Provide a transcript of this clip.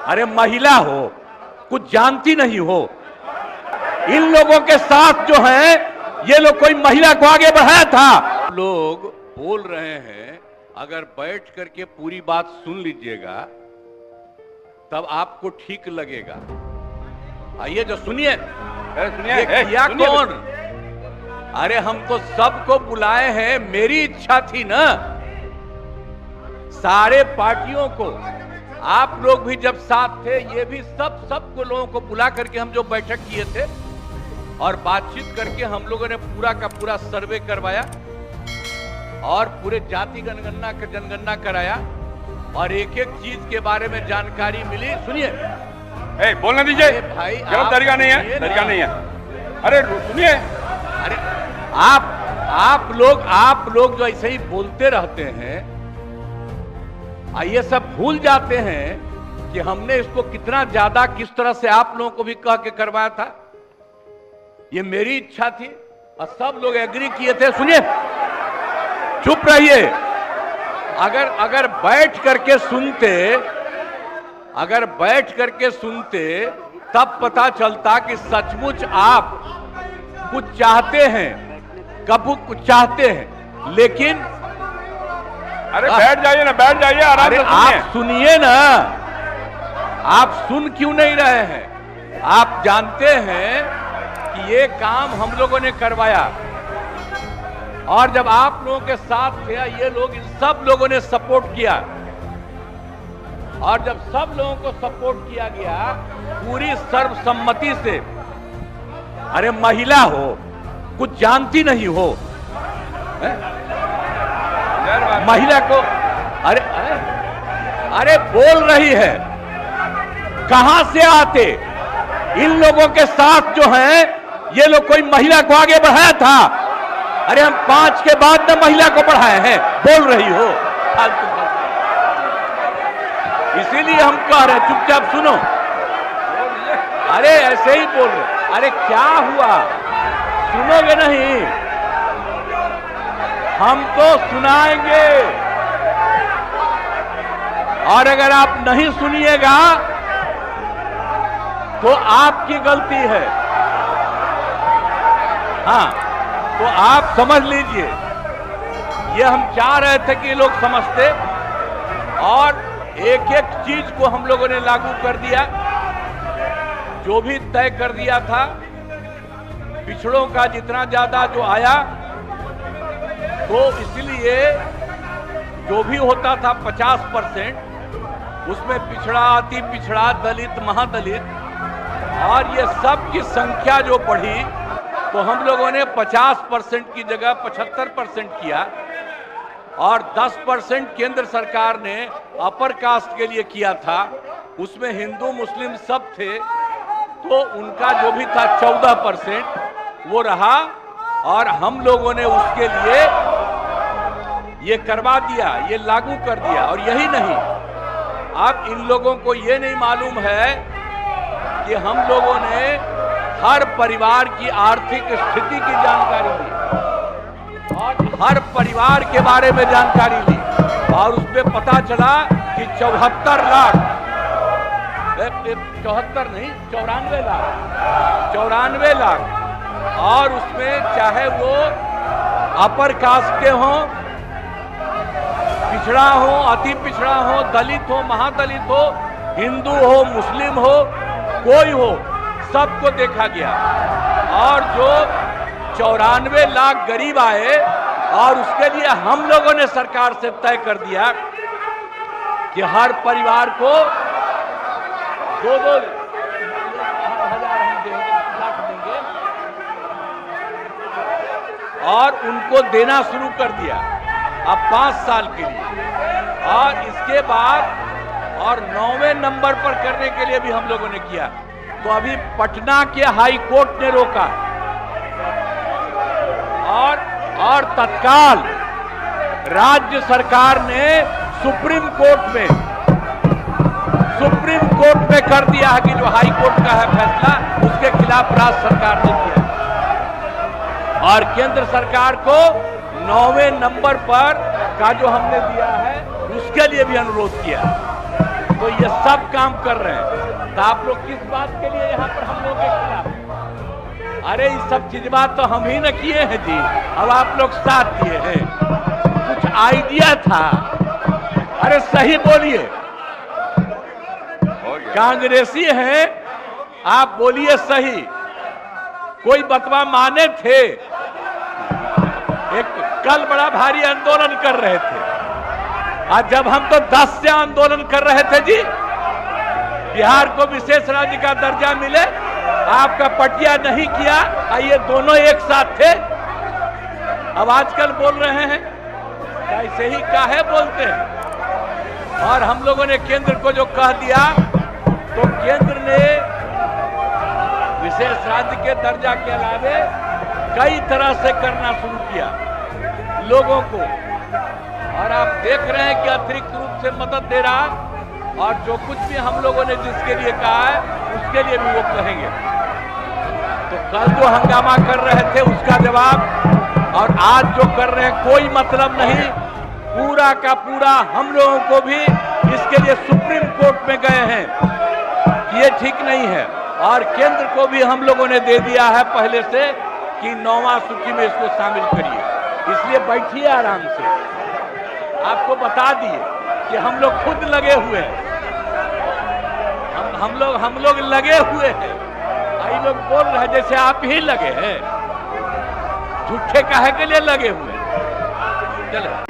अरे महिला हो, कुछ जानती नहीं हो। इन लोगों के साथ जो है ये लोग कोई महिला को आगे बढ़ाया था। लोग बोल रहे हैं, अगर बैठ करके पूरी बात सुन लीजिएगा तब आपको ठीक लगेगा। आइए जो सुनिए। किया कौन? अरे हम तो सबको बुलाए हैं, मेरी इच्छा थी ना, सारे पार्टियों को। आप लोग भी जब साथ थे, ये भी सबको लोगों को बुला करके हम जो बैठक किए थे और बातचीत करके हम लोगों ने पूरा का पूरा सर्वे करवाया और पूरे जाति जनगणना कराया और एक एक चीज के बारे में जानकारी मिली। सुनिए, बोलने दीजिए भाई, गलत तरीका नहीं है, तरीका नहीं है। अरे सुनिए, अरे आप लोग जो ऐसे ही बोलते रहते हैं, ये सब भूल जाते हैं कि हमने इसको कितना ज्यादा किस तरह से आप लोगों को भी कह के करवाया था। ये मेरी इच्छा थी और सब लोग एग्री किए थे। सुनिए, चुप रहिए। अगर बैठ करके सुनते तब पता चलता कि सचमुच आप कुछ चाहते हैं, कब कुछ चाहते हैं, लेकिन अरे बैठ जाइए ना, बैठ जाइए, आराम से सुनिए। आप सुनिए ना, आप सुन क्यों नहीं रहे हैं? आप जानते हैं कि ये काम हम लोगों ने करवाया और जब आप लोगों के साथ थे, ये लोग, सब लोगों ने सपोर्ट किया और जब सब लोगों को सपोर्ट किया गया पूरी सर्वसम्मति से, अरे महिला हो, कुछ जानती नहीं हो, महिला को अरे बोल रही है, कहां से आते? इन लोगों के साथ जो है ये लोग कोई महिला को आगे बढ़ाया था। अरे हम 5 के बाद न महिला को बढ़ाए हैं, बोल रही हो फालतू। इसीलिए हम कह रहे हैं, चुपचाप सुनो। अरे ऐसे ही बोल रहे। अरे क्या हुआ, सुनोगे नहीं? हम तो सुनाएंगे और अगर आप नहीं सुनिएगा तो आपकी गलती है। हाँ, तो आप समझ लीजिए, ये हम चाह रहे थे कि लोग समझते और एक एक चीज को हम लोगों ने लागू कर दिया, जो भी तय कर दिया था। पिछड़ों का जितना ज्यादा जो आया, तो इसलिए जो भी होता था 50%, उसमें पिछड़ा, अति पिछड़ा, दलित, महादलित और ये सब की संख्या जो बढ़ी, तो हम लोगों ने 50% की जगह 75% किया और 10% केंद्र सरकार ने अपर कास्ट के लिए किया था। उसमें हिंदू मुस्लिम सब थे, तो उनका जो भी था 14% वो रहा और हम लोगों ने उसके लिए ये करवा दिया, ये लागू कर दिया। और यही नहीं, अब इन लोगों को ये नहीं मालूम है कि हम लोगों ने हर परिवार की आर्थिक स्थिति की जानकारी ली और हर परिवार के बारे में जानकारी ली और उसमें पता चला कि 74 लाख, 74 नहीं, 94 लाख और उसमें चाहे वो अपर कास्ट के हों, पिछड़ा हो, अति पिछड़ा हो, दलित हो, महादलित हो, हिंदू हो, मुस्लिम हो, कोई हो, सबको देखा गया और जो 94 लाख गरीब आए और उसके लिए हम लोगों ने सरकार से तय कर दिया कि हर परिवार को 2-2 हजार हम देंगे और उनको देना शुरू कर दिया अब 5 साल के लिए। और इसके बाद और 9वें नंबर पर करने के लिए भी हम लोगों ने किया। तो अभी पटना के हाई कोर्ट ने रोका और तत्काल राज्य सरकार ने सुप्रीम कोर्ट में कर दिया है कि जो हाई कोर्ट का है फैसला, उसके खिलाफ राज्य सरकार ने किया और केंद्र सरकार को 9वें नंबर पर का जो हमने दिया है उसके लिए भी अनुरोध किया। तो ये सब काम कर रहे हैं। तो आप लोग किस बात के लिए यहाँ पर हम लोग के खिलाफ? अरे ये सब चीज बात तो हम ही न किए हैं जी, अब आप लोग साथ दिए हैं। कुछ आइडिया था, अरे सही बोलिए, कांग्रेसी हैं आप, बोलिए सही। कोई बतवा माने थे? एक कल बड़ा भारी आंदोलन कर रहे थे, आज जब हम तो 10 से आंदोलन कर रहे थे जी, बिहार को विशेष राज्य का दर्जा मिले, आपका पटिया नहीं किया, ये दोनों एक साथ थे। अब आजकल बोल रहे हैं, ऐसे ही काहे बोलते हैं? और हम लोगों ने केंद्र को जो कह दिया, तो केंद्र ने विशेष राज्य के दर्जा के अलावे कई तरह से करना शुरू किया लोगों को, और आप देख रहे हैं कि अतिरिक्त रूप से मदद दे रहा, और जो कुछ भी हम लोगों ने जिसके लिए कहा है उसके लिए भी वो कहेंगे। तो कल जो हंगामा कर रहे थे उसका जवाब, और आज जो कर रहे हैं कोई मतलब नहीं। पूरा का पूरा हम लोगों को भी इसके लिए सुप्रीम कोर्ट में गए हैं कि ये ठीक नहीं है, और केंद्र को भी हम लोगों ने दे दिया है पहले से कि 9वां सूची में इसको शामिल करिए। इसलिए बैठिए आराम से, आपको बता दिए कि हम लोग खुद लगे हुए हैं, हम लोग लगे हुए हैं। आई लोग बोल रहे हैं जैसे आप ही लगे हैं, झूठे काहे के लिए लगे हुए हैं? चलो।